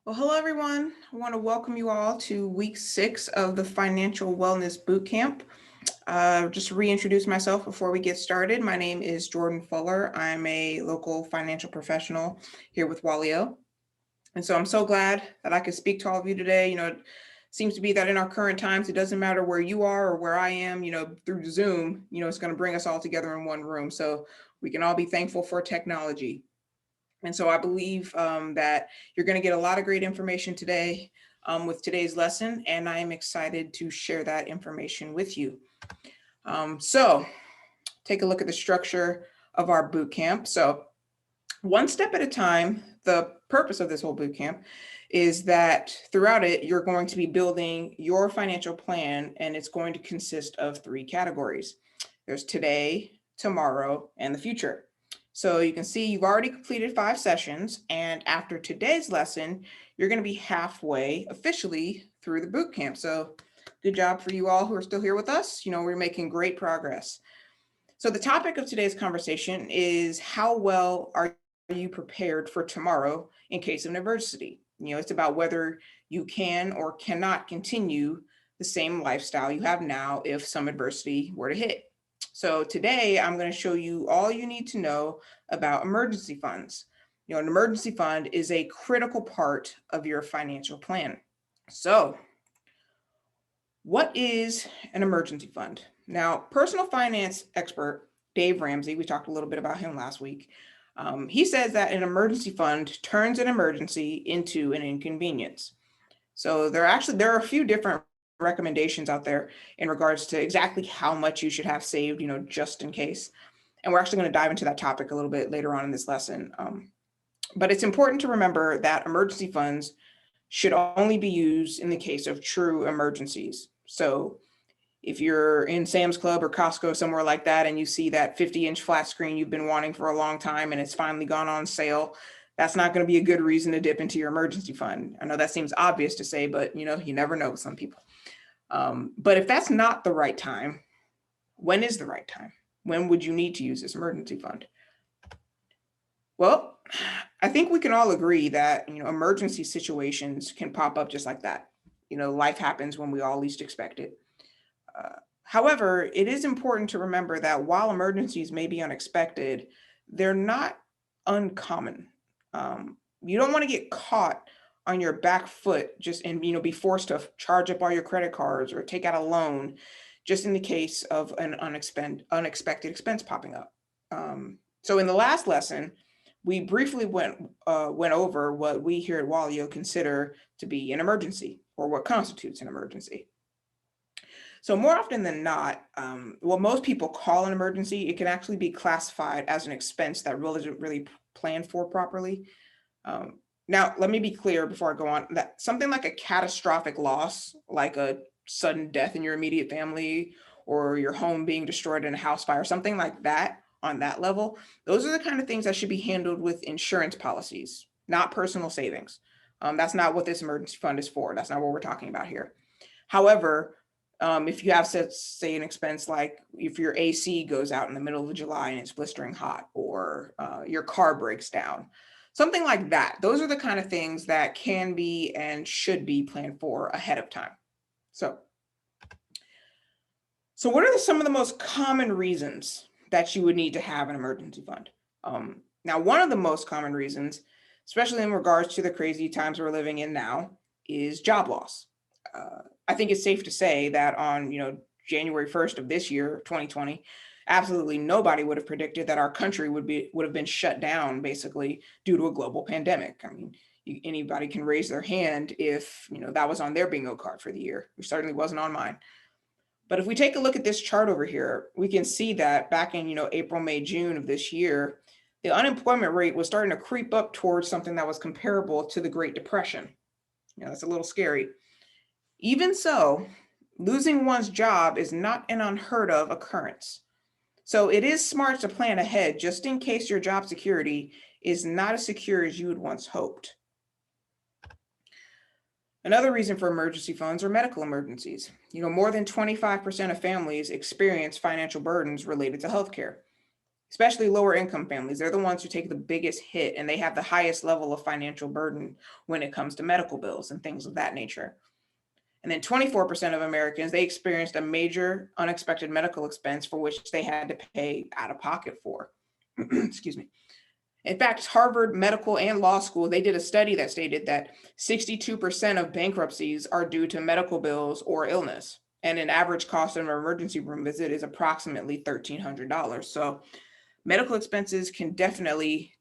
Well, hello everyone. I want to welcome you all to week 6 of the Financial Wellness Bootcamp. Just to reintroduce myself before we get started, my name is Jordan Fuller. I'm a local financial professional here with Walio. And so I'm so glad that I could speak to all of you today. It seems to be that in our current times, it doesn't matter where you are or where I am, through Zoom, it's going to bring us all together in one room. So we can all be thankful for technology. And so I believe that you're going to get a lot of great information today with today's lesson, and I am excited to share that information with you. So take a look at the structure of our boot camp. So one step at a time, the purpose of this whole boot camp is that throughout it, you're going to be building your financial plan, and it's going to consist of 3 categories. There's today, tomorrow, and the future. So you can see you've already completed 5 sessions, and after today's lesson, you're going to be halfway officially through the boot camp. So good job for you all who are still here with us. We're making great progress. So the topic of today's conversation is how well are you prepared for tomorrow in case of an emergency? It's about whether you can or cannot continue the same lifestyle you have now if some adversity were to hit. So today I'm going to show you all you need to know about emergency funds. An emergency fund is a critical part of your financial plan. So what is an emergency fund? Now, personal finance expert Dave Ramsey, we talked a little bit about him last week. He says that an emergency fund turns an emergency into an inconvenience. So there are a few different recommendations out there in regards to exactly how much you should have saved, just in case. And we're actually going to dive into that topic a little bit later on in this lesson. But it's important to remember that emergency funds should only be used in the case of true emergencies. So if you're in Sam's Club or Costco, somewhere like that, and you see that 50-inch flat screen you've been wanting for a long time and it's finally gone on sale, that's not going to be a good reason to dip into your emergency fund. I know that seems obvious to say, but you never know with some people. But if that's not the right time, when is the right time? When would you need to use this emergency fund? Well, I think we can all agree that, emergency situations can pop up just like that. Life happens when we all least expect it. However, it is important to remember that while emergencies may be unexpected, they're not uncommon. You don't want to get caught on your back foot just and be forced to charge up all your credit cards or take out a loan just in the case of an unexpected expense popping up. So in the last lesson, we briefly went over what we here at Walio consider to be an emergency, or what constitutes an emergency. So more often than not, what most people call an emergency, it can actually be classified as an expense that really isn't really planned for properly. Now, let me be clear before I go on, that something like a catastrophic loss, like a sudden death in your immediate family or your home being destroyed in a house fire, something like that on that level, those are the kind of things that should be handled with insurance policies, not personal savings. That's not what this emergency fund is for. That's not what we're talking about here. However, if you have, say, an expense like if your AC goes out in the middle of July and it's blistering hot, or your car breaks down, something like that. Those are the kind of things that can be and should be planned for ahead of time. So what are some of the most common reasons that you would need to have an emergency fund? Now, one of the most common reasons, especially in regards to the crazy times we're living in now, is job loss. I think it's safe to say that on January 1st of this year, 2020, absolutely nobody would have predicted that our country would have been shut down basically due to a global pandemic. I mean, anybody can raise their hand if that was on their bingo card for the year, which certainly wasn't on mine. But if we take a look at this chart over here, we can see that back in April, May, June of this year, the unemployment rate was starting to creep up towards something that was comparable to the Great Depression. That's a little scary. Even so, losing one's job is not an unheard of occurrence. So it is smart to plan ahead just in case your job security is not as secure as you had once hoped. Another reason for emergency funds are medical emergencies. More than 25% of families experience financial burdens related to healthcare. especially lower income families. They're the ones who take the biggest hit, and they have the highest level of financial burden when it comes to medical bills and things of that nature. And then 24% of Americans, they experienced a major unexpected medical expense for which they had to pay out of pocket for. Excuse me. In fact, Harvard Medical and Law School, they did a study that stated that 62% of bankruptcies are due to medical bills or illness. And an average cost of an emergency room visit is approximately $1,300. So medical expenses can definitely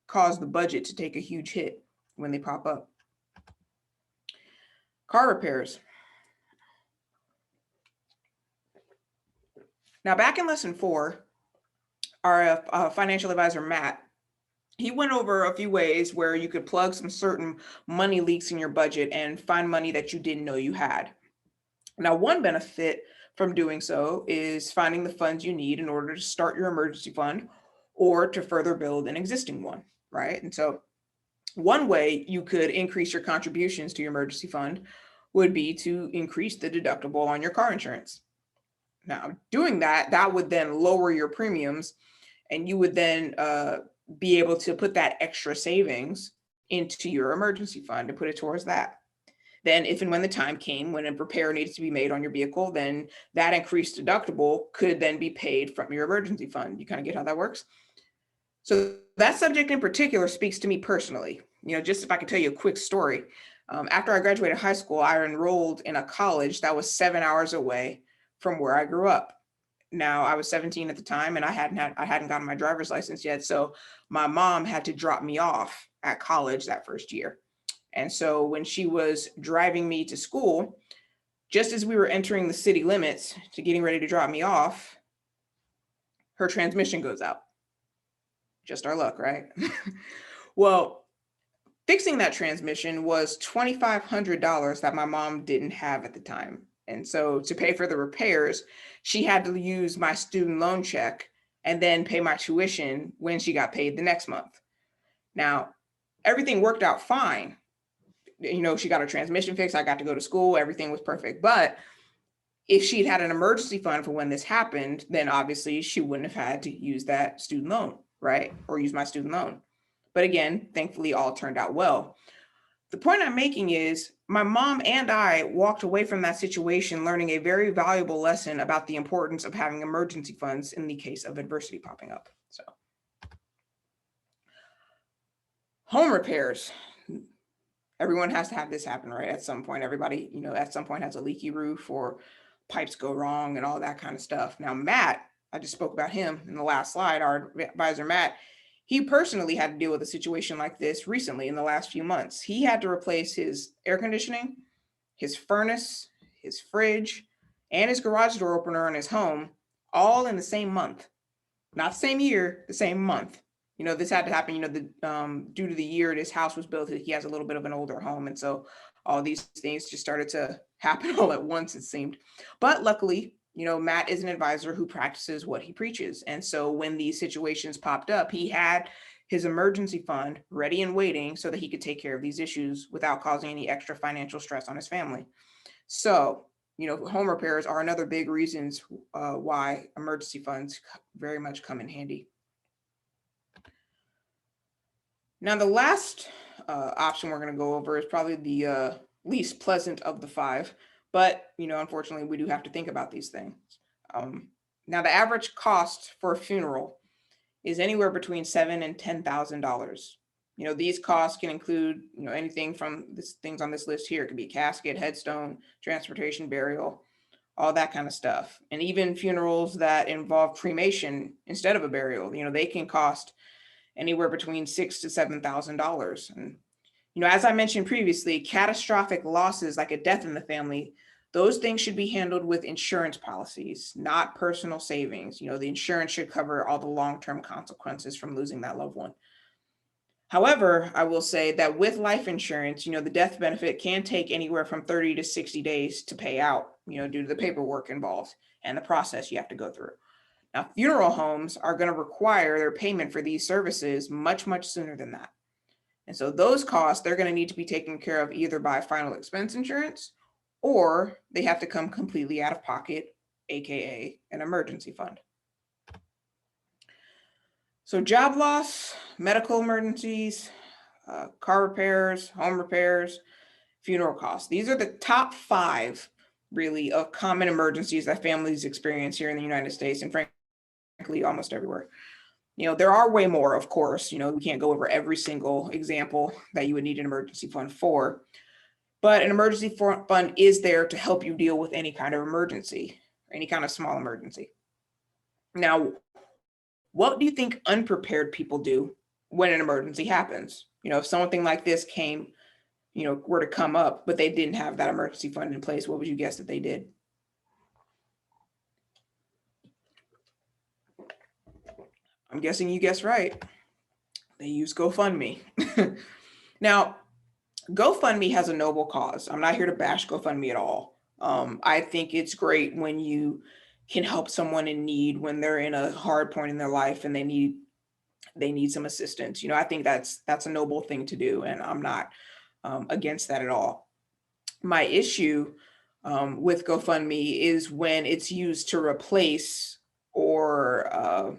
cause the budget to take a huge hit when they pop up. Car repairs. Now, back in lesson 4, our financial advisor, Matt, he went over a few ways where you could plug some certain money leaks in your budget and find money that you didn't know you had. Now, one benefit from doing so is finding the funds you need in order to start your emergency fund or to further build an existing one, right? And so one way you could increase your contributions to your emergency fund would be to increase the deductible on your car insurance. Now, doing that would then lower your premiums, and you would then be able to put that extra savings into your emergency fund and put it towards that. Then if and when the time came when a repair needs to be made on your vehicle, then that increased deductible could then be paid from your emergency fund. You kind of get how that works? So that subject in particular speaks to me personally. Just if I could tell you a quick story. After I graduated high school, I enrolled in a college that was 7 hours away from where I grew up. Now, I was 17 at the time, and I hadn't gotten my driver's license yet. So my mom had to drop me off at college that first year. And so when she was driving me to school, just as we were entering the city limits to getting ready to drop me off, her transmission goes out. Just our luck, right? Well, fixing that transmission was $2,500 that my mom didn't have at the time. And so to pay for the repairs, she had to use my student loan check and then pay my tuition when she got paid the next month. Now, everything worked out fine. She got her transmission fixed. I got to go to school. Everything was perfect. But if she'd had an emergency fund for when this happened, then obviously she wouldn't have had to use that student loan, right? Or use my student loan. But again, thankfully, all turned out well. The point I'm making is my mom and I walked away from that situation learning a very valuable lesson about the importance of having emergency funds in the case of adversity popping up. So, home repairs. Everyone has to have this happen, right? At some point, everybody, at some point has a leaky roof or pipes go wrong and all that kind of stuff. Now, Matt, I just spoke about him in the last slide, our advisor, Matt. He personally had to deal with a situation like this recently in the last few months. He had to replace his air conditioning, his furnace, his fridge, and his garage door opener in his home, all in the same month. Not the same year, the same month. This had to happen, due to the year his house was built, he has a little bit of an older home. And so all these things just started to happen all at once, it seemed. But luckily, Matt is an advisor who practices what he preaches. And so when these situations popped up, he had his emergency fund ready and waiting so that he could take care of these issues without causing any extra financial stress on his family. So, home repairs are another big reasons why emergency funds very much come in handy. Now, the last option we're going to go over is probably the least pleasant of the 5. But, unfortunately, we do have to think about these things. Now, the average cost for a funeral is anywhere between $7,000 and $10,000. These costs can include, anything from things on this list here. It could be casket, headstone, transportation, burial, all that kind of stuff. And even funerals that involve cremation instead of a burial, they can cost anywhere between $6,000 to $7,000. And as I mentioned previously, catastrophic losses like a death in the family, those things should be handled with insurance policies, not personal savings. The insurance should cover all the long-term consequences from losing that loved one. However, I will say that with life insurance, the death benefit can take anywhere from 30 to 60 days to pay out, due to the paperwork involved and the process you have to go through. Now, funeral homes are going to require their payment for these services much, much sooner than that. And so those costs, they're going to need to be taken care of either by final expense insurance, or they have to come completely out of pocket, AKA an emergency fund. So job loss, medical emergencies, car repairs, home repairs, funeral costs. These are the top 5 really of common emergencies that families experience here in the United States and frankly almost everywhere. There are way more, of course. We can't go over every single example that you would need an emergency fund for, but an emergency fund is there to help you deal with any kind of emergency, any kind of small emergency. Now, what do you think unprepared people do when an emergency happens? If something like this were to come up, but they didn't have that emergency fund in place, what would you guess that they did? I'm guessing you guessed right. They use GoFundMe. Now, GoFundMe has a noble cause. I'm not here to bash GoFundMe at all. I think it's great when you can help someone in need when they're in a hard point in their life and they need some assistance. I think that's a noble thing to do, and I'm not against that at all. My issue with GoFundMe is when it's used to replace or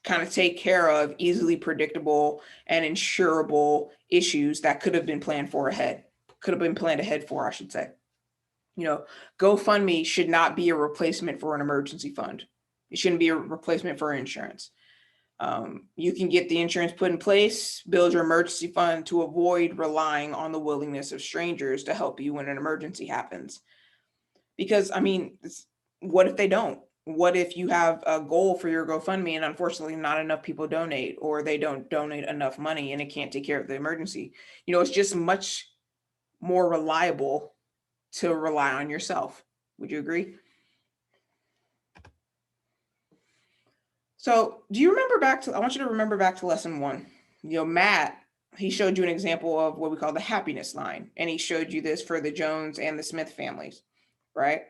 kind of take care of easily predictable and insurable issues that could have been planned ahead for, I should say. GoFundMe should not be a replacement for an emergency fund. It shouldn't be a replacement for insurance. You can get the insurance put in place, build your emergency fund to avoid relying on the willingness of strangers to help you when an emergency happens. Because, what if they don't? What if you have a goal for your GoFundMe and unfortunately not enough people donate, or they don't donate enough money and it can't take care of the emergency? It's just much more reliable to rely on yourself. Would you agree? So I want you to remember back to lesson 1. Matt, he showed you an example of what we call the happiness line. And he showed you this for the Jones and the Smith families, right?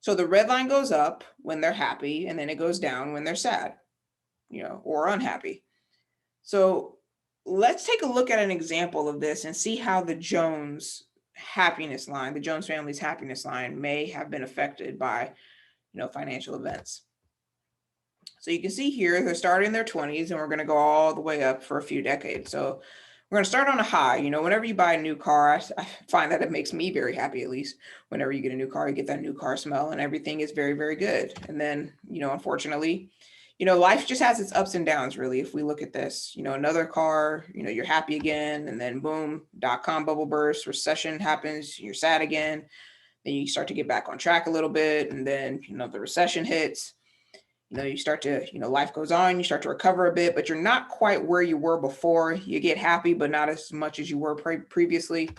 So the red line goes up when they're happy, and then it goes down when they're sad, or unhappy. So let's take a look at an example of this and see how the Jones family's happiness line may have been affected by, financial events. So you can see here, they're starting in their 20s, and we're going to go all the way up for a few decades. So we're going to start on a high. Whenever you buy a new car, I find that it makes me very happy, at least. Whenever you get a new car, you get that new car smell and everything is very, very good. And then, unfortunately, life just has its ups and downs, really. If we look at this, another car, you're happy again, and then boom, dot-com bubble burst, recession happens, you're sad again. Then you start to get back on track a little bit, and then, the recession hits. You start to, life goes on, you start to recover a bit, but you're not quite where you were before. You get happy, but not as much as you were previously.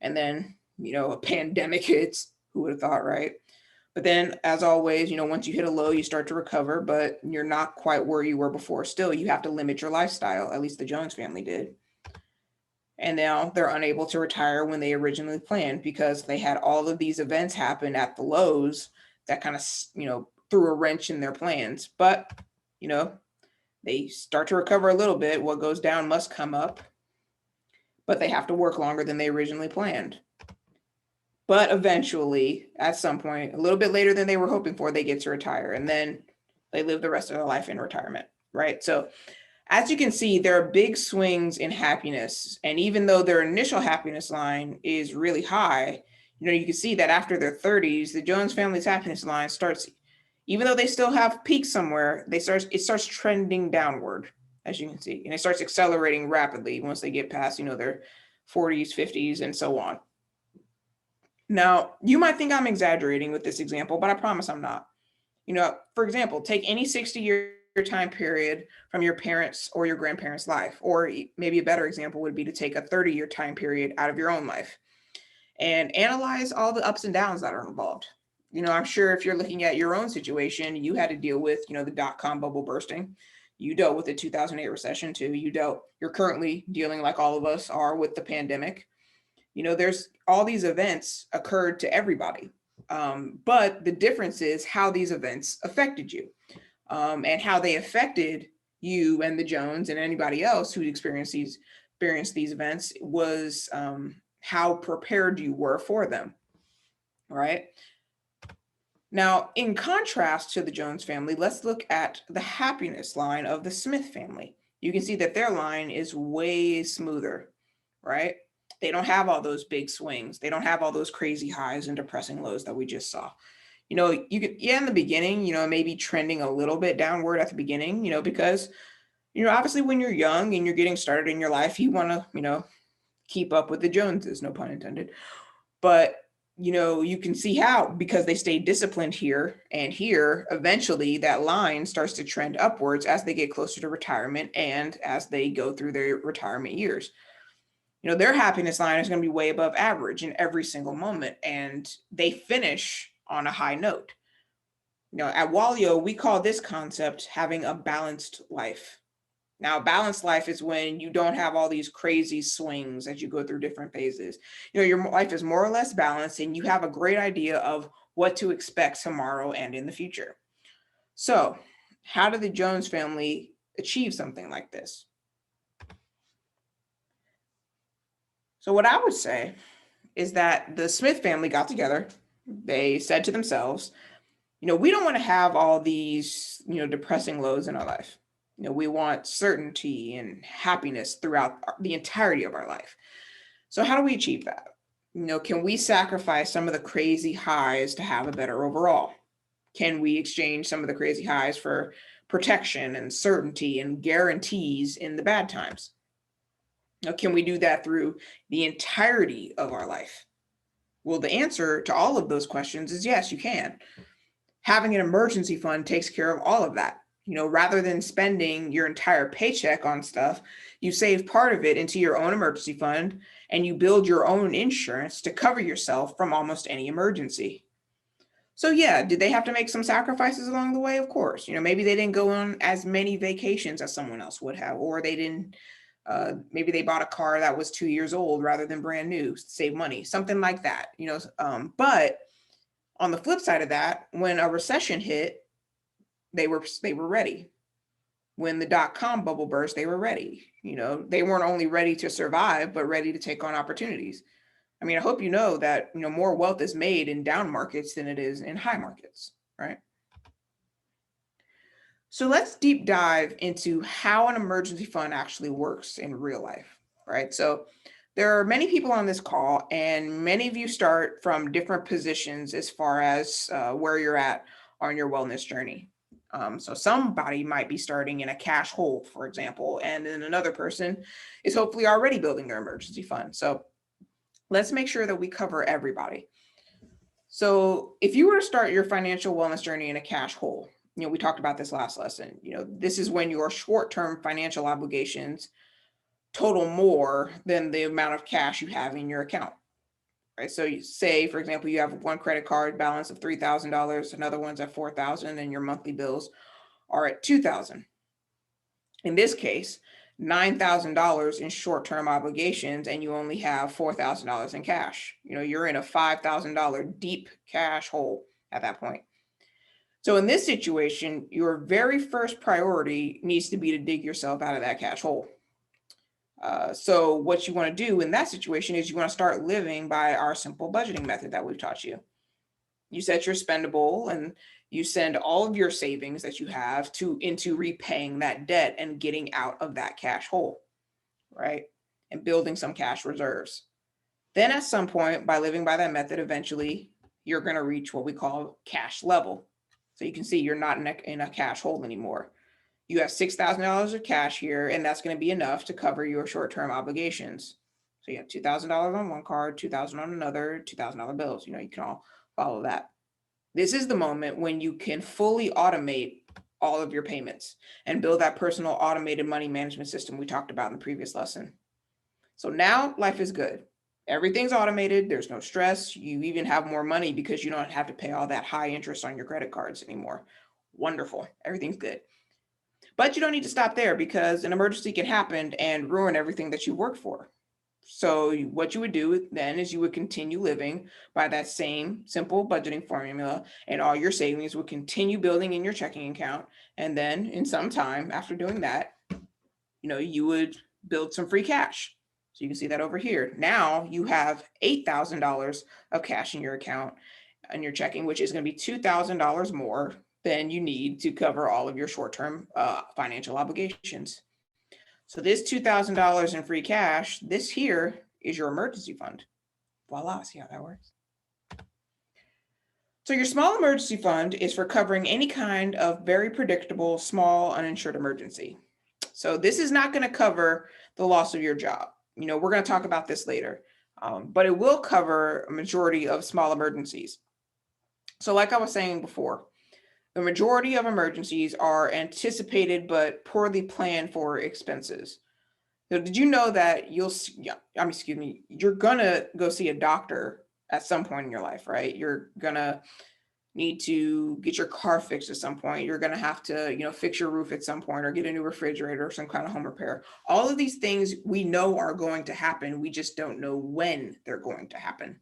And then, a pandemic hits. Who would have thought, right? But then, as always, once you hit a low, you start to recover, but you're not quite where you were before. Still, you have to limit your lifestyle. At least the Jones family did. And now they're unable to retire when they originally planned because they had all of these events happen at the lows that kind of, threw a wrench in their plans. But, they start to recover a little bit. What goes down must come up, but they have to work longer than they originally planned. But eventually, at some point, a little bit later than they were hoping for, they get to retire, and then they live the rest of their life in retirement, right? So as you can see, there are big swings in happiness. And even though their initial happiness line is really high, you can see that after their 30s, the Jones family's happiness line starts, even though they still have peaks somewhere, it starts trending downward, as you can see. And it starts accelerating rapidly once they get past, their 40s, 50s, and so on. Now, you might think I'm exaggerating with this example, but I promise I'm not. For example, take any 60-year time period from your parents' or your grandparents' life, or maybe a better example would be to take a 30-year time period out of your own life and analyze all the ups and downs that are involved. I'm sure if you're looking at your own situation, you had to deal with, the dot-com bubble bursting. You dealt with the 2008 recession too. You're currently dealing, like all of us are, with the pandemic. There's all these events occurred to everybody. But the difference is how these events affected you, and how they affected you and the Jones and anybody else who experienced these events was how prepared you were for them, right? Now, in contrast to the Jones family, let's look at the happiness line of the Smith family. You can see that their line is way smoother, right? They don't have all those big swings. They don't have all those crazy highs and depressing lows that we just saw. You could, yeah, in the beginning, maybe trending a little bit downward at the beginning, because, obviously when you're young and you're getting started in your life, you want to, keep up with the Joneses, no pun intended. But you can see how, because they stay disciplined here and here, eventually that line starts to trend upwards as they get closer to retirement and as they go through their retirement years. Their happiness line is going to be way above average in every single moment, and they finish on a high note. At Walio, we call this concept having a balanced life. Now, a balanced life is when you don't have all these crazy swings as you go through different phases. Your life is more or less balanced and you have a great idea of what to expect tomorrow and in the future. So, how did the Jones family achieve something like this? So, what I would say is that the Smith family got together. They said to themselves, we don't want to have all these, depressing lows in our life. We want certainty and happiness throughout the entirety of our life. So how do we achieve that? Can we sacrifice some of the crazy highs to have a better overall? Can we exchange some of the crazy highs for protection and certainty and guarantees in the bad times? Can we do that through the entirety of our life? Well, the answer to all of those questions is yes, you can. Having an emergency fund takes care of all of that. Rather than spending your entire paycheck on stuff, you save part of it into your own emergency fund and you build your own insurance to cover yourself from almost any emergency. So yeah, did they have to make some sacrifices along the way? Of course. Maybe they didn't go on as many vacations as someone else would have, or they didn't, maybe they bought a car that was 2 years old rather than brand new, save money, something like that, but on the flip side of that, when a recession hit, they were ready. When the dot-com bubble burst, they were ready. They weren't only ready to survive, but ready to take on opportunities. I hope you know that, more wealth is made in down markets than it is in high markets, right? So let's deep dive into how an emergency fund actually works in real life, right? So there are many people on this call, and many of you start from different positions as far as where you're at on your wellness journey. So somebody might be starting in a cash hole, for example, and then another person is hopefully already building their emergency fund. So let's make sure that we cover everybody. So if you were to start your financial wellness journey in a cash hole, we talked about this last lesson, this is when your short-term financial obligations total more than the amount of cash you have in your account, right? So you say, for example, you have one credit card balance of $3,000, another one's at $4,000, and your monthly bills are at $2,000. In this case, $9,000 in short-term obligations, and you only have $4,000 in cash. You're in a $5,000 deep cash hole at that point. So in this situation, your very first priority needs to be to dig yourself out of that cash hole. So what you want to do in that situation is you want to start living by our simple budgeting method that we've taught you. You set your spendable and you send all of your savings that you have into repaying that debt and getting out of that cash hole, right? And building some cash reserves. Then at some point, by living by that method, eventually you're going to reach what we call cash level. So you can see you're not in a cash hole anymore. You have $6,000 of cash here, and that's going to be enough to cover your short-term obligations. So you have $2,000 on one card, $2,000 on another, $2,000 bills. You can all follow that. This is the moment when you can fully automate all of your payments and build that personal automated money management system we talked about in the previous lesson. So now life is good. Everything's automated. There's no stress. You even have more money because you don't have to pay all that high interest on your credit cards anymore. Wonderful. Everything's good. But you don't need to stop there because an emergency can happen and ruin everything that you worked for. So what you would do then is you would continue living by that same simple budgeting formula, and all your savings would continue building in your checking account. And then in some time after doing that, you would build some free cash. So you can see that over here. Now you have $8,000 of cash in your account, in your checking, which is going to be $2,000 more than you need to cover all of your short-term financial obligations. So this $2,000 in free cash, this here is your emergency fund. Voila, see how that works? So your small emergency fund is for covering any kind of very predictable, small, uninsured emergency. So this is not going to cover the loss of your job. We're going to talk about this later, but it will cover a majority of small emergencies. So like I was saying before, the majority of emergencies are anticipated but poorly planned for expenses. So did you know that you're gonna go see a doctor at some point in your life, right? You're gonna need to get your car fixed at some point. You're gonna have to, fix your roof at some point or get a new refrigerator or some kind of home repair. All of these things we know are going to happen. We just don't know when they're going to happen,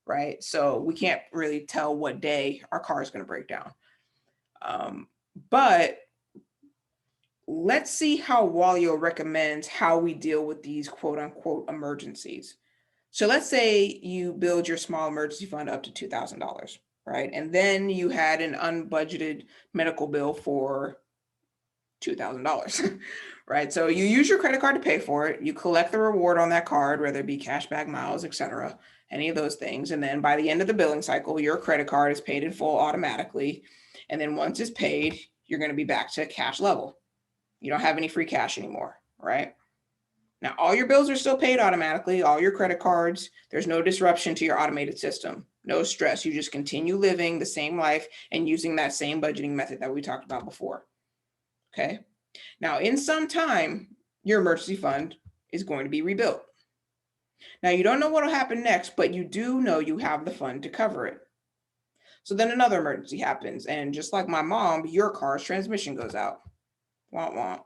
right? So we can't really tell what day our car is gonna break down. But let's see how Walio recommends how we deal with these quote unquote emergencies. So let's say you build your small emergency fund up to $2,000, right? And then you had an unbudgeted medical bill for $2,000, right? So you use your credit card to pay for it. You collect the reward on that card, whether it be cashback, miles, etc., any of those things. And then by the end of the billing cycle, your credit card is paid in full automatically. And then once it's paid, you're going to be back to cash level. You don't have any free cash anymore, right? Now, all your bills are still paid automatically, all your credit cards. There's no disruption to your automated system, no stress. You just continue living the same life and using that same budgeting method that we talked about before, okay? Now, in some time, your emergency fund is going to be rebuilt. Now, you don't know what will happen next, but you do know you have the fund to cover it. So then another emergency happens, and just like my mom, your car's transmission goes out. Womp womp.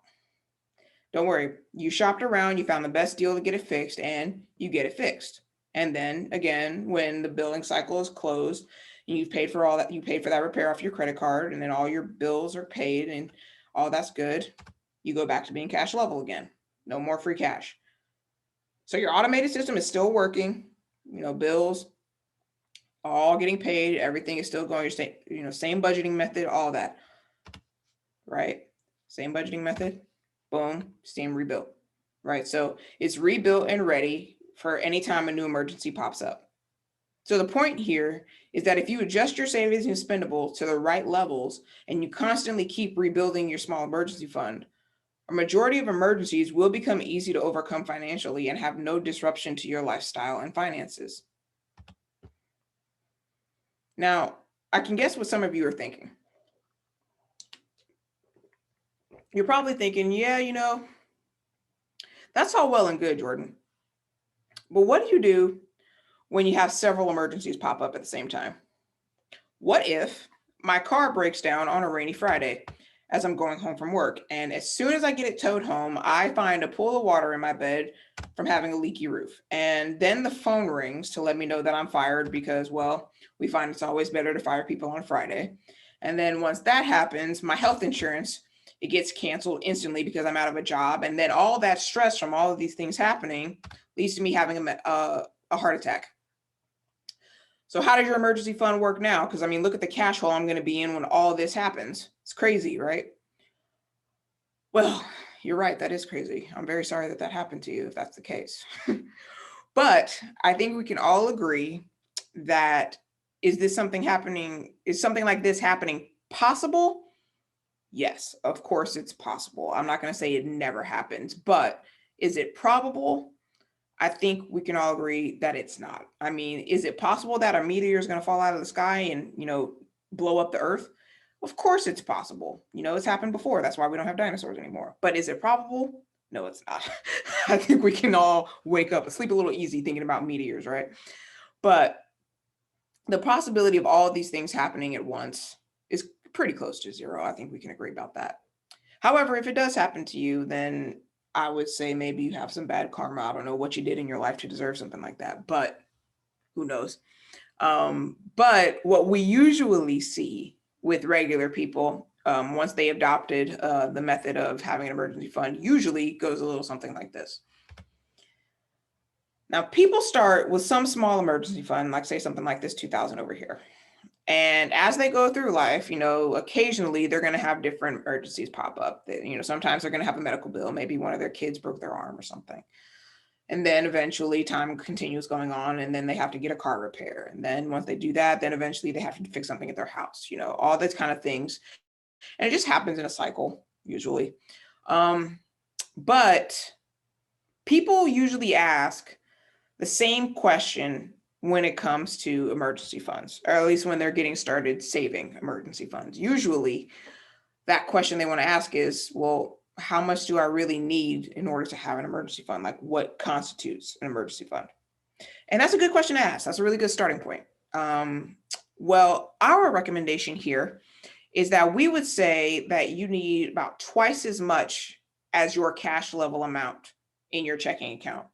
Don't worry, you shopped around, you found the best deal to get it fixed, and you get it fixed. And then again, when the billing cycle is closed, and you've paid for all that, you paid for that repair off your credit card, and then all your bills are paid and all that's good, you go back to being cash level again. No more free cash. So your automated system is still working, bills all getting paid, everything is still going, same budgeting method, all that, right? Same budgeting method, boom, same rebuilt, right? So it's rebuilt and ready for any time a new emergency pops up. So the point here is that if you adjust your savings and spendables to the right levels and you constantly keep rebuilding your small emergency fund, a majority of emergencies will become easy to overcome financially and have no disruption to your lifestyle and finances. Now, I can guess what some of you are thinking. You're probably thinking, yeah, that's all well and good, Jordan. But what do you do when you have several emergencies pop up at the same time? What if my car breaks down on a rainy Friday as I'm going home from work, and as soon as I get it towed home, I find a pool of water in my bed from having a leaky roof, and then the phone rings to let me know that I'm fired because, well, we find it's always better to fire people on Friday. And then once that happens, my health insurance, it gets canceled instantly because I'm out of a job. And then all that stress from all of these things happening leads to me having a heart attack. So how does your emergency fund work now? Because look at the cash hole I'm going to be in when all this happens. It's crazy, right? Well, you're right. That is crazy. I'm very sorry that happened to you if that's the case. But I think we can all agree that is something like this happening possible? Yes, of course it's possible. I'm not going to say it never happens, but is it probable? I think we can all agree that it's not. Is it possible that a meteor is going to fall out of the sky and, blow up the earth? Of course it's possible. It's happened before. That's why we don't have dinosaurs anymore. But is it probable? No, it's not. I think we can all wake up and sleep a little easy thinking about meteors, right? But the possibility of all of these things happening at once is pretty close to zero. I think we can agree about that. However, if it does happen to you, then I would say maybe you have some bad karma. I don't know what you did in your life to deserve something like that, but who knows? But what we usually see with regular people, once they adopted the method of having an emergency fund, usually goes a little something like this. Now, people start with some small emergency fund, like say something like this 2,000 over here. And as they go through life, occasionally they're going to have different emergencies pop up. Sometimes they're going to have a medical bill. Maybe one of their kids broke their arm or something. And then eventually time continues going on, and then they have to get a car repair. And then once they do that, then eventually they have to fix something at their house, all these kind of things. And it just happens in a cycle, usually. But people usually ask the same question when it comes to emergency funds, or at least when they're getting started saving emergency funds. Usually that question they want to ask is, well, how much do I really need in order to have an emergency fund? Like, what constitutes an emergency fund? And that's a good question to ask. That's a really good starting point. Well, our recommendation here is that we would say that you need about twice as much as your cash level amount in your checking account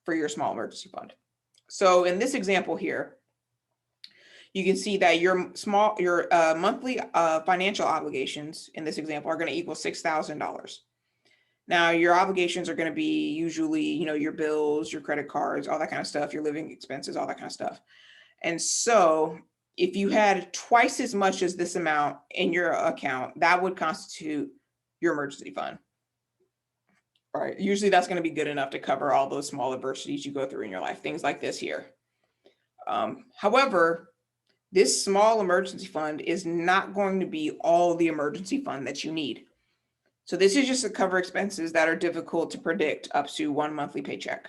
for your small emergency fund. So in this example here, you can see that your monthly financial obligations in this example are going to equal $6,000. Now, your obligations are going to be usually, your bills, your credit cards, all that kind of stuff, your living expenses, all that kind of stuff. And so if you had twice as much as this amount in your account, that would constitute your emergency fund. All right. Usually that's going to be good enough to cover all those small adversities you go through in your life, things like this here. However, this small emergency fund is not going to be all the emergency fund that you need. So this is just to cover expenses that are difficult to predict up to one monthly paycheck.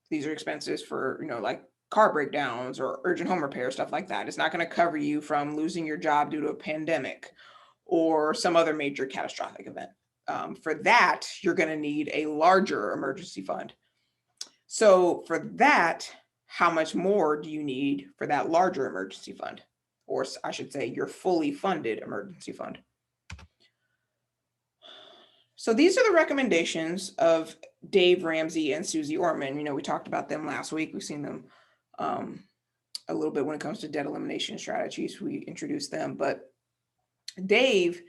These are expenses for, like car breakdowns or urgent home repair, stuff like that. It's not going to cover you from losing your job due to a pandemic or some other major catastrophic event. For that, you're going to need a larger emergency fund. So for that, how much more do you need for that larger emergency fund? Or I should say your fully funded emergency fund. So these are the recommendations of Dave Ramsey and Susie Orman. We talked about them last week. We've seen them a little bit when it comes to debt elimination strategies. We introduced them, but Dave,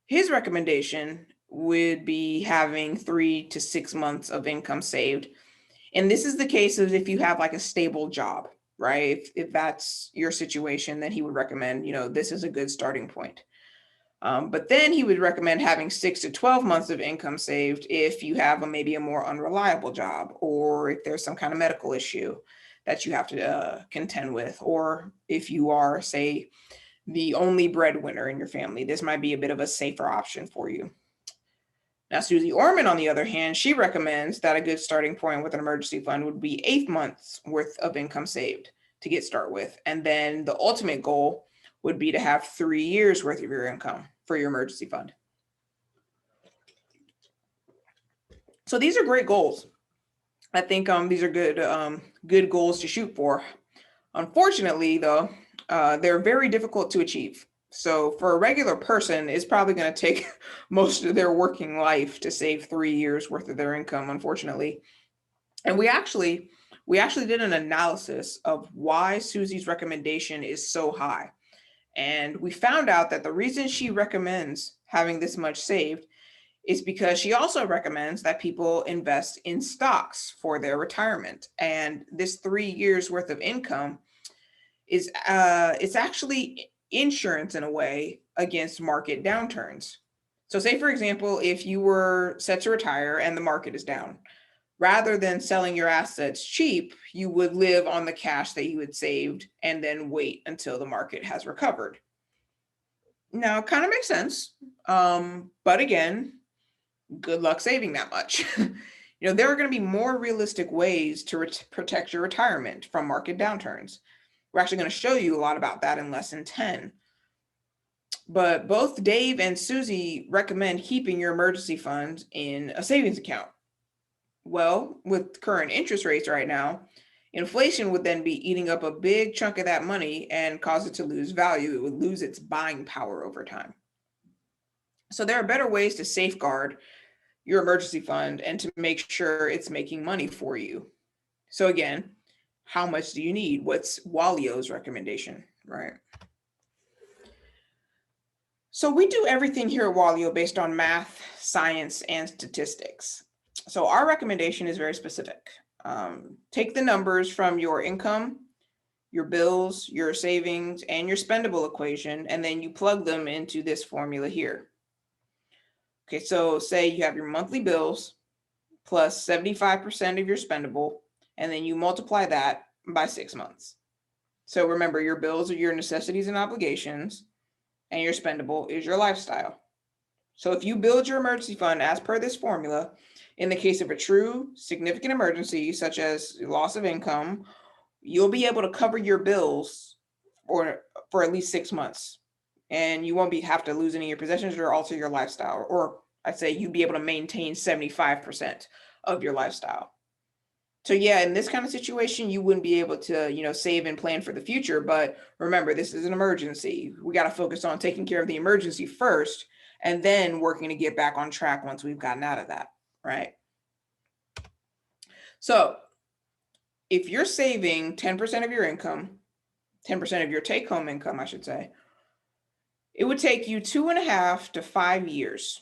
his recommendation would be having 3 to 6 months of income saved. And this is the case of if you have like a stable job, right? If that's your situation, then he would recommend, this is a good starting point. But then he would recommend having 6 to 12 months of income saved if you have maybe a more unreliable job, or if there's some kind of medical issue that you have to contend with, or if you are, say, the only breadwinner in your family. This might be a bit of a safer option for you. Now, Susie Orman, on the other hand, she recommends that a good starting point with an emergency fund would be 8 months worth of income saved to get started with. And then the ultimate goal would be to have 3 years worth of your income for your emergency fund. So these are great goals. I think these are good goals to shoot for. Unfortunately, though, they're very difficult to achieve. So for a regular person, it's probably going to take most of their working life to save 3 years worth of their income, unfortunately. And we actually did an analysis of why Susie's recommendation is so high. And we found out that the reason she recommends having this much saved is because she also recommends that people invest in stocks for their retirement. And this 3 years worth of income is it's actually insurance in a way against market downturns. So say, for example, if you were set to retire and the market is down, rather than selling your assets cheap, you would live on the cash that you had saved and then wait until the market has recovered. Now, it kind of makes sense. But again, good luck saving that much. There are going to be more realistic ways to protect your retirement from market downturns. We're actually going to show you a lot about that in lesson 10. But both Dave and Susie recommend keeping your emergency fund in a savings account. Well, with current interest rates right now, inflation would then be eating up a big chunk of that money and cause it to lose value. It would lose its buying power over time. So there are better ways to safeguard your emergency fund and to make sure it's making money for you. So again, how much do you need? What's Walio's recommendation, right? So we do everything here at Walio based on math, science, and statistics. So our recommendation is very specific. Take the numbers from your income, your bills, your savings, and your spendable equation, and then you plug them into this formula here. Okay, so say you have your monthly bills plus 75% of your spendable, and then you multiply that by 6 months. So remember, your bills are your necessities and obligations, and your spendable is your lifestyle. So if you build your emergency fund as per this formula, in the case of a true significant emergency, such as loss of income, you'll be able to cover your bills for at least 6 months. And you won't have to lose any of your possessions or alter your lifestyle. Or I'd say you'd be able to maintain 75% of your lifestyle. So yeah, in this kind of situation, you wouldn't be able to, save and plan for the future. But remember, this is an emergency. We got to focus on taking care of the emergency first, and then working to get back on track once we've gotten out of that, right? So if you're saving 10% of your income, 10% of your take-home income, I should say, it would take you 2.5 to 5 years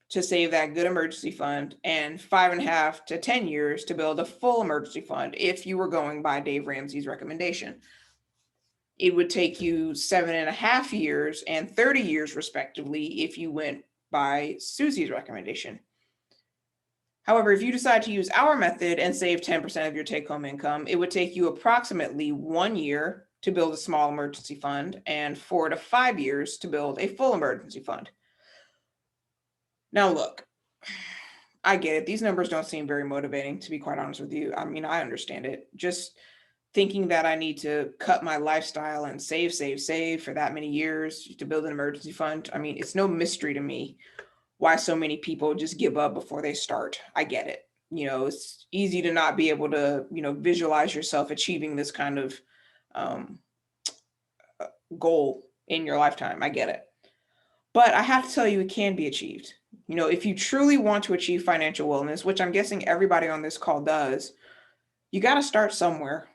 to save that good emergency fund, and 5.5 to 10 years to build a full emergency fund if you were going by Dave Ramsey's recommendation. It would take you 7.5 years and 30 years respectively if you went by Susie's recommendation. However, if you decide to use our method and save 10% of your take-home income, it would take you approximately 1 year to build a small emergency fund and 4 to 5 years to build a full emergency fund. Now look, I get it. These numbers don't seem very motivating, to be quite honest with you. I mean, I understand it. Just thinking that I need to cut my lifestyle and save for that many years to build an emergency fund. I mean, it's no mystery to me why so many people just give up before they start. I get it. It's easy to not be able to, visualize yourself achieving this kind of goal in your lifetime. I get it. But I have to tell you, it can be achieved. If you truly want to achieve financial wellness, which I'm guessing everybody on this call does, you got to start somewhere.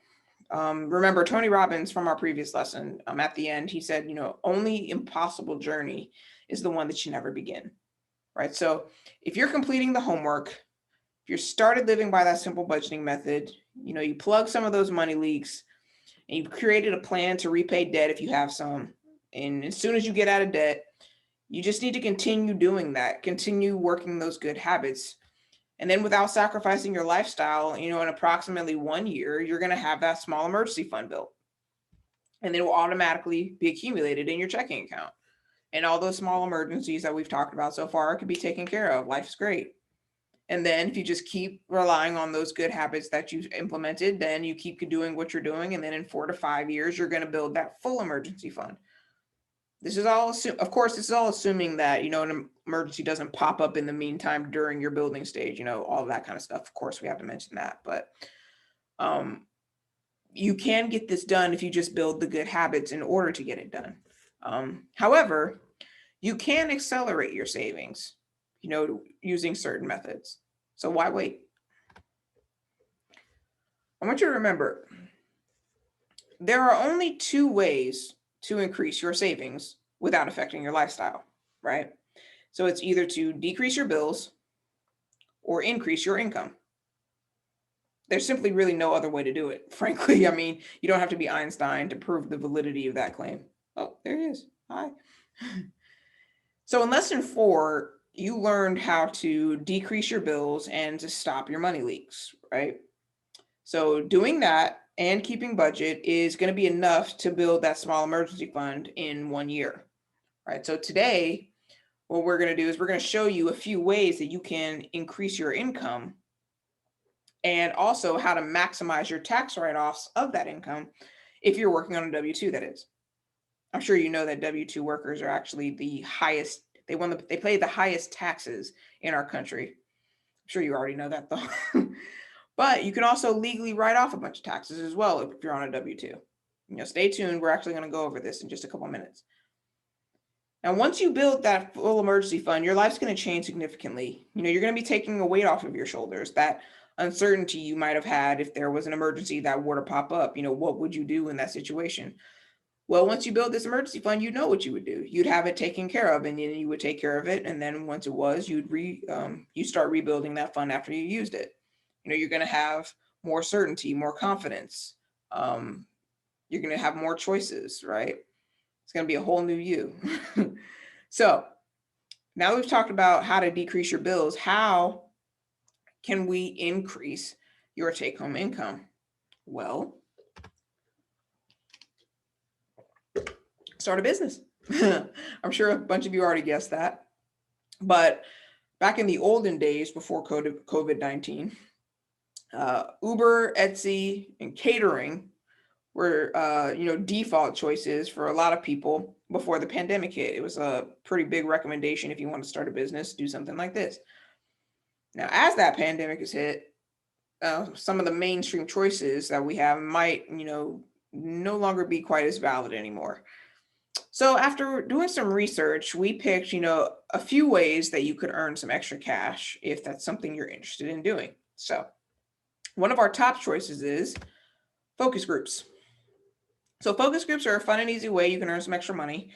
Remember Tony Robbins from our previous lesson, at the end, he said, only impossible journey is the one that you never begin, right? So if you're completing the homework, if you started living by that simple budgeting method, you plug some of those money leaks, and you've created a plan to repay debt if you have some. And as soon as you get out of debt, you just need to continue doing that, continue working those good habits. And then without sacrificing your lifestyle, in approximately 1 year, you're going to have that small emergency fund built. And it will automatically be accumulated in your checking account. And all those small emergencies that we've talked about so far could be taken care of. Life's great. And then if you just keep relying on those good habits that you've implemented, then you keep doing what you're doing. And then in 4 to 5 years, you're going to build that full emergency fund. This is all, of course, this is all assuming that, an emergency doesn't pop up in the meantime during your building stage, all of that kind of stuff. Of course, we have to mention that, but you can get this done if you just build the good habits in order to get it done. However, you can accelerate your savings, using certain methods. So why wait? I want you to remember, there are only 2 ways to increase your savings without affecting your lifestyle, right? So it's either to decrease your bills or increase your income. There's simply really no other way to do it. Frankly, I mean, you don't have to be Einstein to prove the validity of that claim. Oh, there he is. Hi. So in lesson 4, you learned how to decrease your bills and to stop your money leaks, right? So doing that and keeping budget is going to be enough to build that small emergency fund in 1 year, right? So today, what we're going to do is we're going to show you a few ways that you can increase your income, and also how to maximize your tax write-offs of that income if you're working on a W-2, that is. I'm sure you know that W-2 workers are actually the highest, they pay the highest taxes in our country. I'm sure you already know that though. But you can also legally write off a bunch of taxes as well if you're on a W-2. Stay tuned. We're actually going to go over this in just a couple of minutes. Now, once you build that full emergency fund, your life's going to change significantly. You're going to be taking a weight off of your shoulders. That uncertainty you might have had if there was an emergency that were to pop up, what would you do in that situation? Well, once you build this emergency fund, you know what you would do. You'd have it taken care of, and then you would take care of it. And then once it was, you start rebuilding that fund after you used it. You're going to have more certainty, more confidence. You're going to have more choices, right? It's going to be a whole new you. So now we've talked about how to decrease your bills. How can we increase your take-home income? Well, start a business. I'm sure a bunch of you already guessed that. But back in the olden days before COVID-19, Uber, Etsy, and catering were default choices for a lot of people before the pandemic hit. It was a pretty big recommendation if you want to start a business, do something like this. Now, as that pandemic has hit, some of the mainstream choices that we have might, no longer be quite as valid anymore. So after doing some research, we picked, a few ways that you could earn some extra cash if that's something you're interested in doing. So one of our top choices is focus groups. So focus groups are a fun and easy way you can earn some extra money.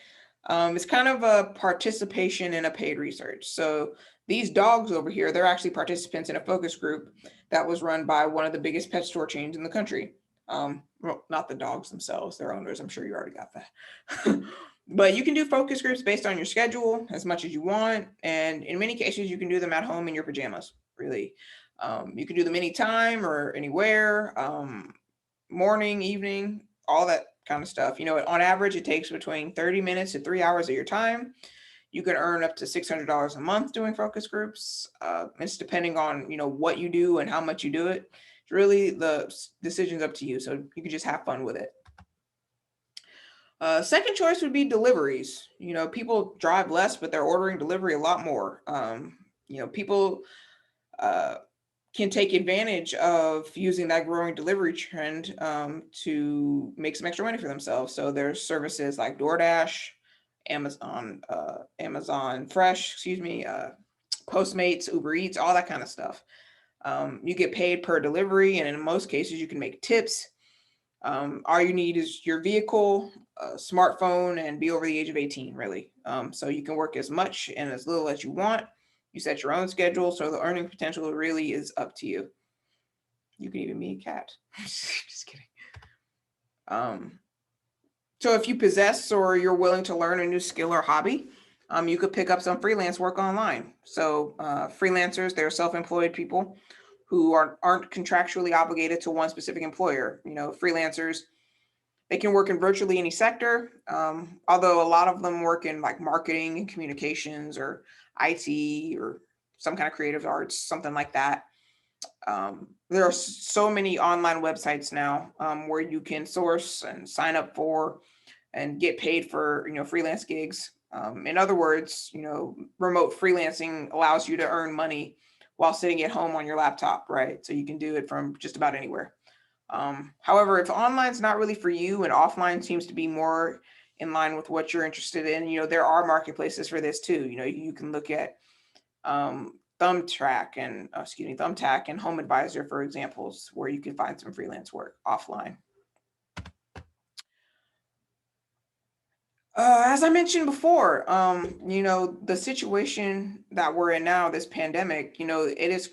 It's kind of a participation in a paid research. So these dogs over here, they're actually participants in a focus group that was run by one of the biggest pet store chains in the country. Well, not the dogs themselves, their owners. I'm sure you already got that. But you can do focus groups based on your schedule as much as you want. And in many cases, you can do them at home in your pajamas, really. You can do them anytime or anywhere, morning, evening, all that kind of stuff. On average, it takes between 30 minutes to 3 hours of your time. You can earn up to $600 a month doing focus groups. It's depending on, what you do and how much you do it. It's really the decision's up to you. So you can just have fun with it. Second choice would be deliveries. People drive less, but they're ordering delivery a lot more. People can take advantage of using that growing delivery trend to make some extra money for themselves. So there's services like DoorDash, Amazon Fresh, Postmates, Uber Eats, all that kind of stuff. You get paid per delivery, and in most cases, you can make tips. All you need is your vehicle, a smartphone, and be over the age of 18, really. So you can work as much and as little as you want. You set your own schedule, so the earning potential really is up to you. You can even be a cat. Just kidding. So if you possess or you're willing to learn a new skill or hobby, you could pick up some freelance work online. So freelancers, they're self-employed people who aren't contractually obligated to one specific employer. Freelancers, they can work in virtually any sector, although a lot of them work in like marketing and communications or IT or some kind of creative arts, something like that. There are so many online websites now where you can source and sign up for and get paid for, freelance gigs. In other words, remote freelancing allows you to earn money while sitting at home on your laptop, right? So you can do it from just about anywhere. However, if online's not really for you and offline seems to be more in line with what you're interested in, there are marketplaces for this too. You can look at Thumbtack and Home Advisor for examples where you can find some freelance work offline. As I mentioned before, the situation that we're in now, this pandemic, it is,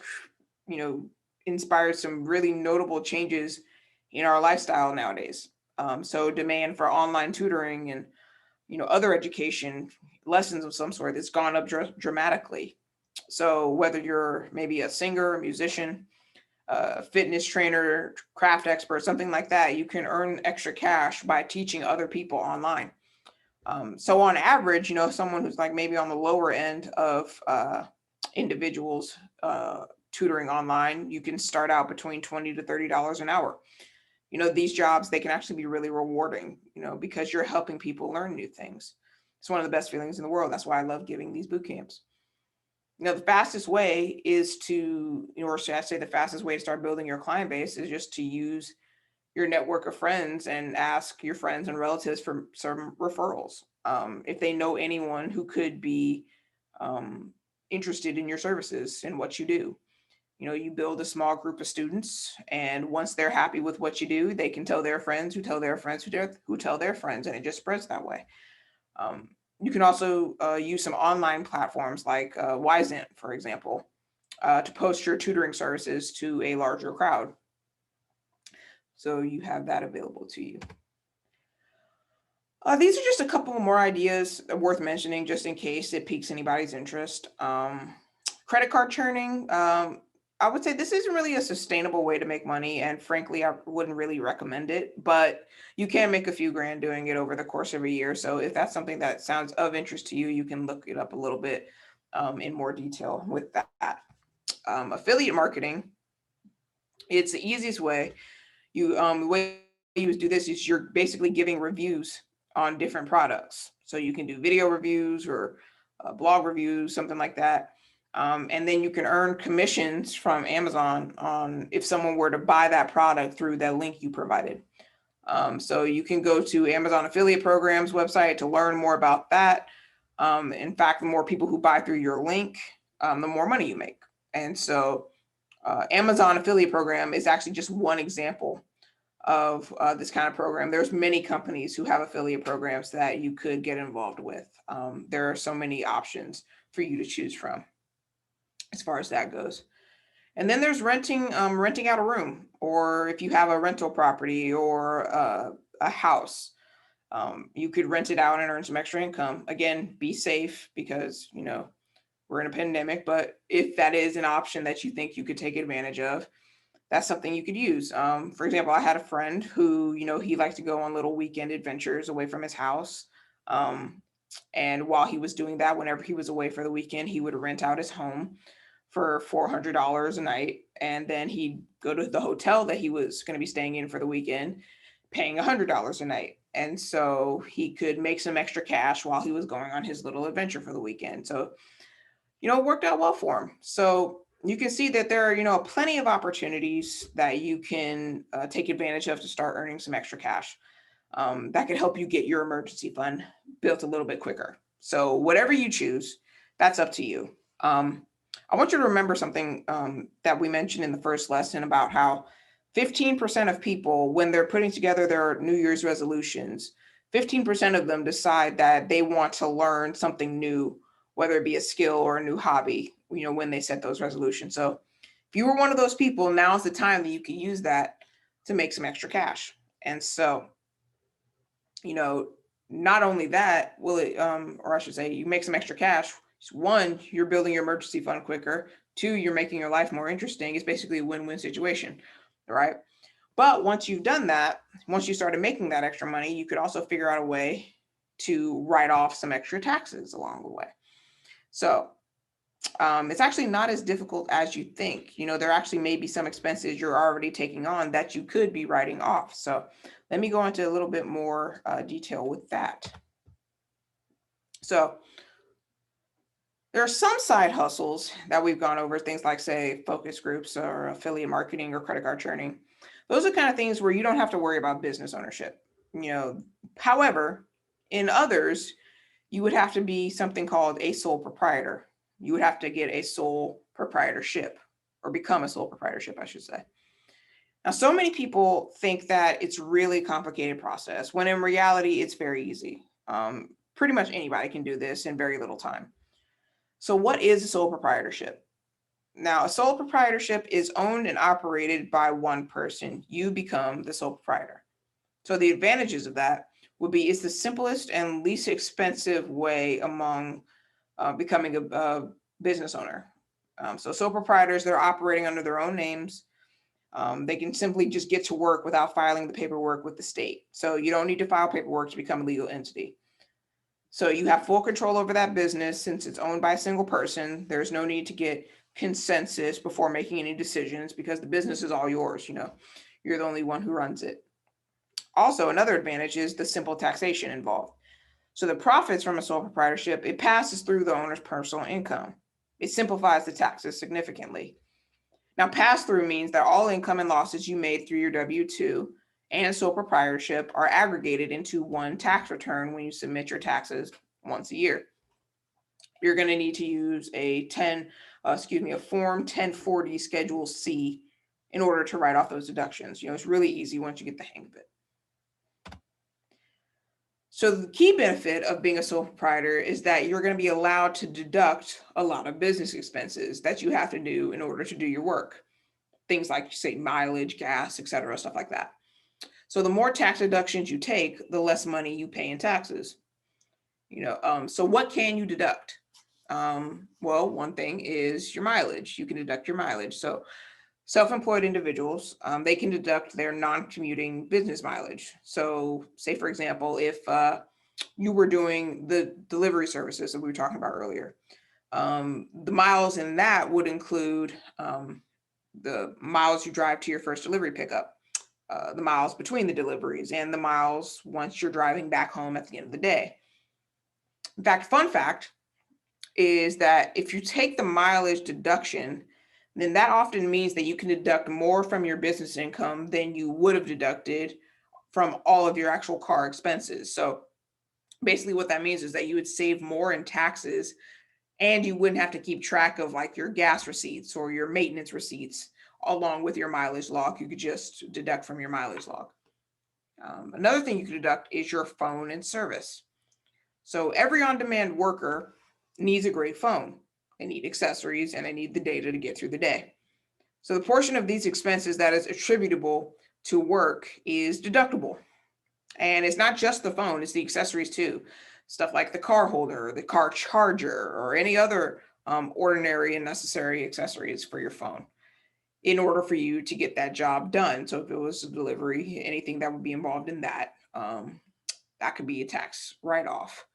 inspired some really notable changes in our lifestyle nowadays. So demand for online tutoring and, other education lessons of some sort, it's gone up dramatically. So whether you're maybe a singer, a musician, a fitness trainer, craft expert, something like that, you can earn extra cash by teaching other people online. So on average, someone who's like maybe on the lower end of individuals tutoring online, you can start out between $20 to $30 an hour. These jobs, they can actually be really rewarding, because you're helping people learn new things. It's one of the best feelings in the world. That's why I love giving these boot camps. The fastest way is to, or should I say the fastest way to start building your client base is just to use your network of friends and ask your friends and relatives for some referrals. If they know anyone who could be interested in your services and what you do. You build a small group of students, and once they're happy with what you do, they can tell their friends who tell their friends who tell their friends, and it just spreads that way. You can also use some online platforms like Wyzant, for example, to post your tutoring services to a larger crowd. So you have that available to you. These are just a couple more ideas worth mentioning just in case it piques anybody's interest. Credit card churning. I would say this isn't really a sustainable way to make money, and frankly, I wouldn't really recommend it, but you can make a few grand doing it over the course of a year. So if that's something that sounds of interest to you, you can look it up a little bit in more detail with that. Affiliate marketing, it's the easiest way. The way you do this is you're basically giving reviews on different products. So you can do video reviews or blog reviews, something like that. And then you can earn commissions from Amazon on if someone were to buy that product through that link you provided. So you can go to Amazon Affiliate Programs website to learn more about that. In fact, the more people who buy through your link, the more money you make. And so Amazon Affiliate Program is actually just one example of this kind of program. There's many companies who have affiliate programs that you could get involved with. There are so many options for you to choose from as far as that goes. And then there's renting out a room, or if you have a rental property or a house, you could rent it out and earn some extra income. Again, be safe because, we're in a pandemic, but if that is an option that you think you could take advantage of, that's something you could use. For example, I had a friend who, he liked to go on little weekend adventures away from his house. And while he was doing that, whenever he was away for the weekend, he would rent out his home for $400 a night. And then he'd go to the hotel that he was going to be staying in for the weekend, paying $100 a night. And so he could make some extra cash while he was going on his little adventure for the weekend. So, it worked out well for him. So you can see that there are, plenty of opportunities that you can take advantage of to start earning some extra cash. That could help you get your emergency fund built a little bit quicker. So whatever you choose, that's up to you. I want you to remember something that we mentioned in the first lesson about how 15% of people, when they're putting together their New Year's resolutions, 15% of them decide that they want to learn something new, whether it be a skill or a new hobby, when they set those resolutions. So if you were one of those people, now's the time that you can use that to make some extra cash. And so, not only that, will it, or I should say, you make some extra cash. One, you're building your emergency fund quicker. Two, you're making your life more interesting. It's basically a win-win situation, right? But once you've done that, once you started making that extra money, you could also figure out a way to write off some extra taxes along the way. So it's actually not as difficult as you think. There actually may be some expenses you're already taking on that you could be writing off. So let me go into a little bit more detail with that. So there are some side hustles that we've gone over, things like, say, focus groups or affiliate marketing or credit card churning. Those are kind of things where you don't have to worry about business ownership. However, in others, you would have to be something called a sole proprietor. You would have to get a sole proprietorship or become a sole proprietorship, I should say. Now, so many people think that it's really complicated process when in reality, it's very easy. Pretty much anybody can do this in very little time. So what is a sole proprietorship? Now, a sole proprietorship is owned and operated by one person. You become the sole proprietor. So the advantages of that would be it's the simplest and least expensive way among becoming a business owner. So sole proprietors, they're operating under their own names. They can simply just get to work without filing the paperwork with the state. So you don't need to file paperwork to become a legal entity. So you have full control over that business since it's owned by a single person. There's no need to get consensus before making any decisions because the business is all yours. You're the only one who runs it. Also, another advantage is the simple taxation involved. So the profits from a sole proprietorship, it passes through the owner's personal income. It simplifies the taxes significantly. Now, pass-through means that all income and losses you made through your W-2 and sole proprietorship are aggregated into one tax return when you submit your taxes once a year. You're going to need to use a Form 1040 Schedule C in order to write off those deductions. It's really easy once you get the hang of it. So the key benefit of being a sole proprietor is that you're going to be allowed to deduct a lot of business expenses that you have to do in order to do your work. Things like, say, mileage, gas, etc., stuff like that. So the more tax deductions you take, the less money you pay in taxes. So what can you deduct? Well, one thing is your mileage. You can deduct your mileage. So self-employed individuals, they can deduct their non-commuting business mileage. So say, for example, if you were doing the delivery services that we were talking about earlier, the miles in that would include the miles you drive to your first delivery pickup, the miles between the deliveries, and the miles once you're driving back home at the end of the day. In fact, fun fact is that if you take the mileage deduction, then that often means that you can deduct more from your business income than you would have deducted from all of your actual car expenses. So basically what that means is that you would save more in taxes, and you wouldn't have to keep track of like your gas receipts or your maintenance receipts along with your mileage log. You could just deduct from your mileage log. Another thing you could deduct is your phone and service. So every on-demand worker needs a great phone. They need accessories and they need the data to get through the day. So the portion of these expenses that is attributable to work is deductible. And it's not just the phone, it's the accessories too. Stuff like the car holder, the car charger, or any other ordinary and necessary accessories for your phone in order for you to get that job done. So if it was a delivery, anything that would be involved in that, that could be a tax write-off.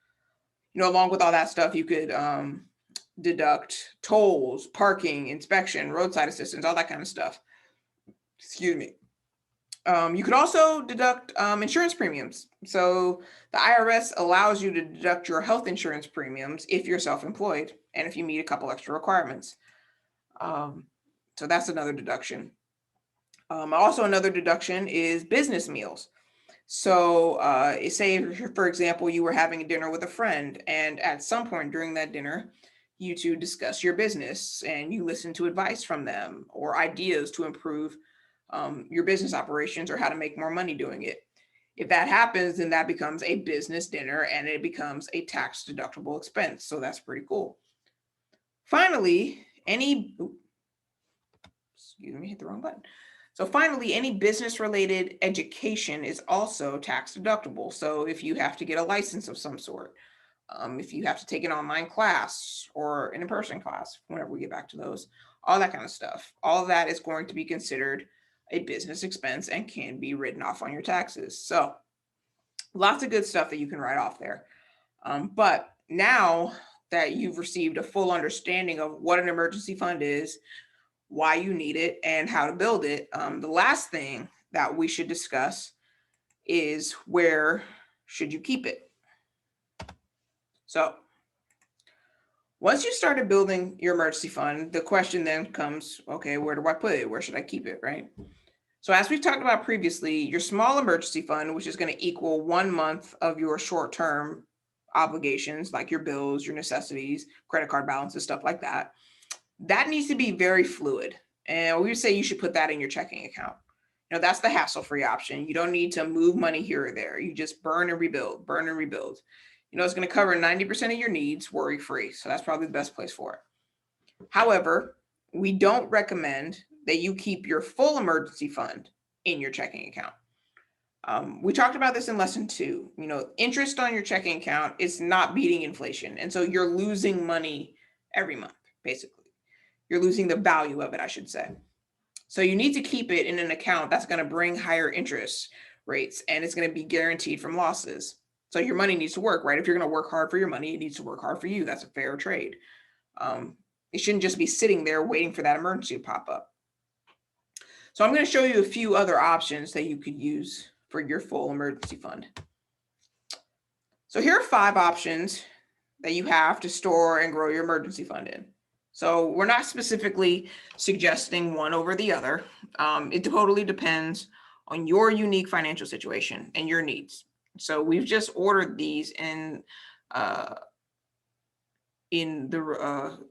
Along with all that stuff, you could deduct tolls, parking, inspection, roadside assistance, all that kind of stuff. Excuse me. You could also deduct insurance premiums. So the IRS allows you to deduct your health insurance premiums if you're self-employed and if you meet a couple extra requirements. So that's another deduction. Also another deduction is business meals. So say, for example, you were having a dinner with a friend, and at some point during that dinner, you two discuss your business and you listen to advice from them or ideas to improve your business operations or how to make more money doing it. If that happens, then that becomes a business dinner and it becomes a tax deductible expense. So that's pretty cool. Finally, hit the wrong button. So finally, any business-related education is also tax deductible. So if you have to get a license of some sort, if you have to take an online class or an in-person class, whenever we get back to those, all that kind of stuff, all of that is going to be considered a business expense and can be written off on your taxes. So lots of good stuff that you can write off there. But now that you've received a full understanding of what an emergency fund is, why you need it, and how to build it, the last thing that we should discuss is where should you keep it? So once you started building your emergency fund, the question then comes, okay, where do I put it? Where should I keep it, right? So as we've talked about previously, your small emergency fund, which is going to equal 1 month of your short-term obligations, like your bills, your necessities, credit card balances, stuff like that, that needs to be very fluid. And we would say you should put that in your checking account. That's the hassle-free option. You don't need to move money here or there. You just burn and rebuild, burn and rebuild. It's going to cover 90% of your needs worry-free. So that's probably the best place for it. However, we don't recommend that you keep your full emergency fund in your checking account. We talked about this in lesson 2. Interest on your checking account is not beating inflation. And so you're losing money every month, basically. You're losing the value of it, I should say. So you need to keep it in an account that's going to bring higher interest rates, and it's going to be guaranteed from losses. So your money needs to work, right? If you're going to work hard for your money, it needs to work hard for you. That's a fair trade. It shouldn't just be sitting there waiting for that emergency to pop up. So I'm going to show you a few other options that you could use for your full emergency fund. So here are 5 options that you have to store and grow your emergency fund in. So we're not specifically suggesting one over the other. It totally depends on your unique financial situation and your needs. So we've just ordered these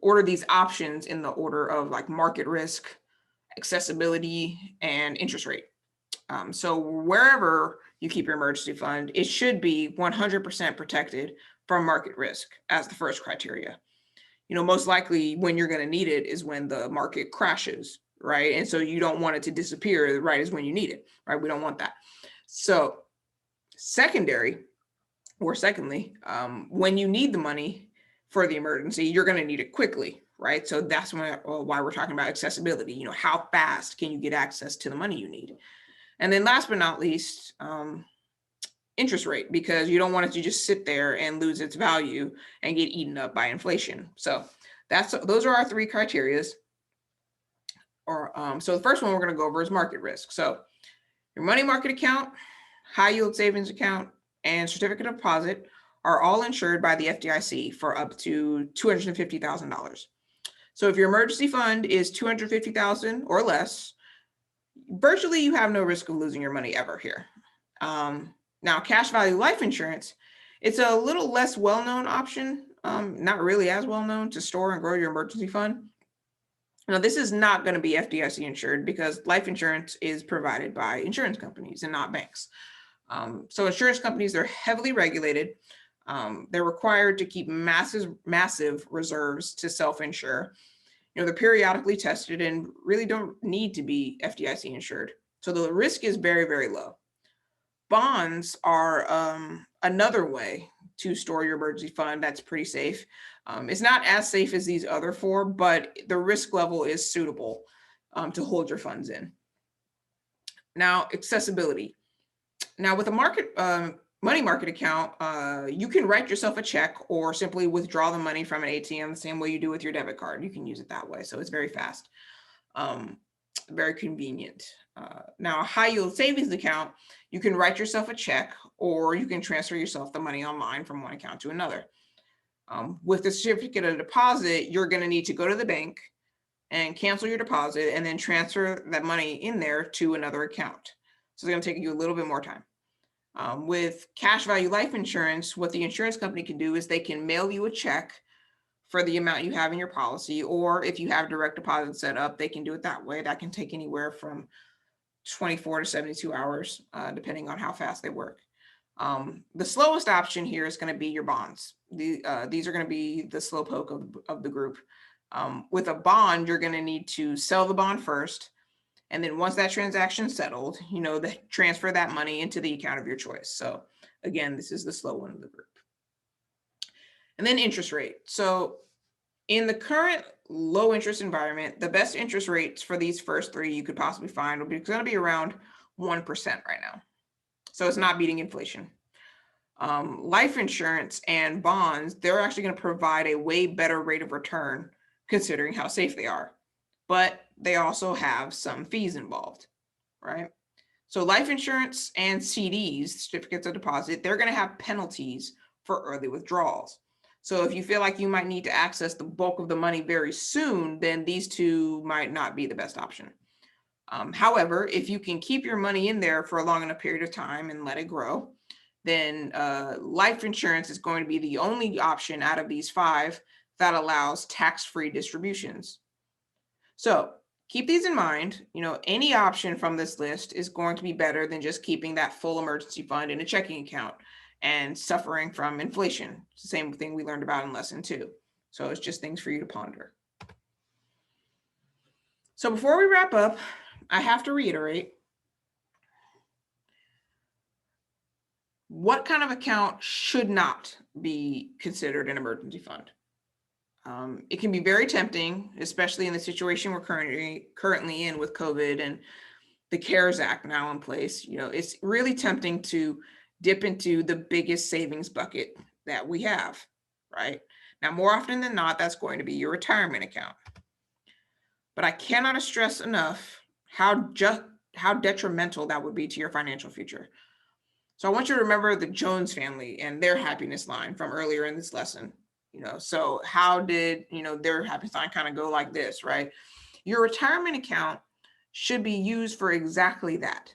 order these options in the order of like market risk, accessibility, and interest rate. So wherever you keep your emergency fund, it should be 100% protected from market risk as the first criteria. Most likely when you're going to need it is when the market crashes, right? And so you don't want it to disappear right as when you need it, right? We don't want that. So secondly, when you need the money for the emergency, you're going to need it quickly, right? So that's why we're talking about accessibility. How fast can you get access to the money you need? And then last but not least, interest rate, because you don't want it to just sit there and lose its value and get eaten up by inflation. So those are our 3 criterias. So the first one we're going to go over is market risk. So your money market account, high yield savings account, and certificate of deposit are all insured by the FDIC for up to $250,000. So if your emergency fund is $250,000 or less, virtually you have no risk of losing your money ever here. Now, cash value life insurance, it's a little less well-known option, not really as well-known to store and grow your emergency fund. Now, this is not going to be FDIC insured because life insurance is provided by insurance companies and not banks. So insurance companies, they're heavily regulated. They're required to keep massive reserves to self-insure. They're periodically tested and really don't need to be FDIC insured. So the risk is very, very low. Bonds are another way to store your emergency fund that's pretty safe. It's not as safe as these other 4, but the risk level is suitable to hold your funds in. Now, accessibility. Now, with a money market account, you can write yourself a check or simply withdraw the money from an ATM the same way you do with your debit card. You can use it that way. So it's very fast, very convenient. Now, a high yield savings account, you can write yourself a check or you can transfer yourself the money online from one account to another. With the certificate of deposit, you're going to need to go to the bank and cancel your deposit and then transfer that money in there to another account. So it's going to take you a little bit more time. With cash value life insurance, what the insurance company can do is they can mail you a check for the amount you have in your policy, or if you have direct deposit set up, they can do it that way. That can take anywhere from 24 to 72 hours, depending on how fast they work. The slowest option here is going to be your bonds. These are going to be the slow poke of the group. With a bond, you're going to need to sell the bond first. And then once that transaction settled, transfer that money into the account of your choice. So again, this is the slow one of the group. And then interest rate. So in the current low interest environment, the best interest rates for these first 3 you could possibly find will be going to be around 1% right now. So it's not beating inflation. Life insurance and bonds, they're actually going to provide a way better rate of return considering how safe they are. But they also have some fees involved, right? So life insurance and CDs, certificates of deposit, they're going to have penalties for early withdrawals. So if you feel like you might need to access the bulk of the money very soon, then these 2 might not be the best option. However, if you can keep your money in there for a long enough period of time and let it grow, then life insurance is going to be the only option out of these 5 that allows tax-free distributions. So keep these in mind. Any option from this list is going to be better than just keeping that full emergency fund in a checking account and suffering from inflation. It's the same thing we learned about in lesson 2. So it's just things for you to ponder. So before we wrap up, I have to reiterate, what kind of account should not be considered an emergency fund? It can be very tempting, especially in the situation we're currently in with COVID and the CARES Act now in place. It's really tempting to dip into the biggest savings bucket that we have, right? Now, more often than not, that's going to be your retirement account. But I cannot stress enough how detrimental that would be to your financial future. So I want you to remember the Jones family and their happiness line from earlier in this lesson. So how did, their happiness line kind of go like this, right? Your retirement account should be used for exactly that,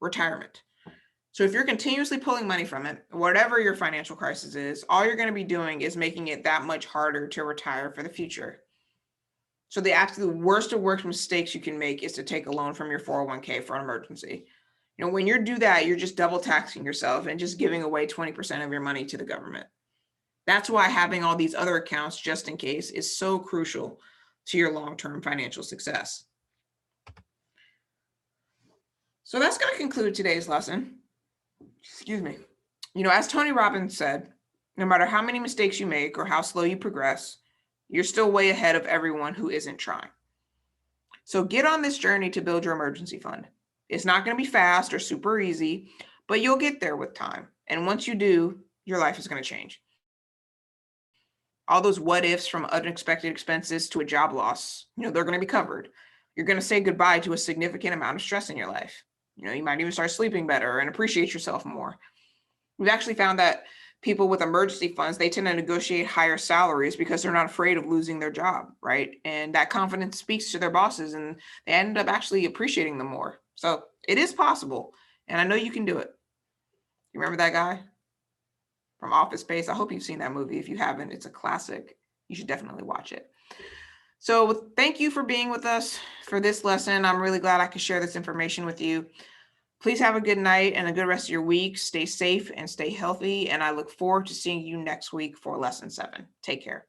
retirement. So if you're continuously pulling money from it, whatever your financial crisis is, all you're going to be doing is making it that much harder to retire for the future. So the absolute worst of worst mistakes you can make is to take a loan from your 401k for an emergency. When you do that, you're just double taxing yourself and just giving away 20% of your money to the government. That's why having all these other accounts just in case is so crucial to your long-term financial success. So that's going to conclude today's lesson. Excuse me. As Tony Robbins said, no matter how many mistakes you make or how slow you progress, you're still way ahead of everyone who isn't trying. So get on this journey to build your emergency fund. It's not going to be fast or super easy, but you'll get there with time. And once you do, your life is going to change. All those what ifs, from unexpected expenses to a job loss, they're going to be covered. You're going to say goodbye to a significant amount of stress in your life. You might even start sleeping better and appreciate yourself more. We've actually found that people with emergency funds, they tend to negotiate higher salaries because they're not afraid of losing their job, right? And that confidence speaks to their bosses, and they end up actually appreciating them more. So it is possible, and I know you can do it. You remember that guy from Office Space? I hope you've seen that movie. If you haven't, it's a classic. You should definitely watch it. So thank you for being with us for this lesson. I'm really glad I could share this information with you. Please have a good night and a good rest of your week. Stay safe and stay healthy. And I look forward to seeing you next week for lesson 7. Take care.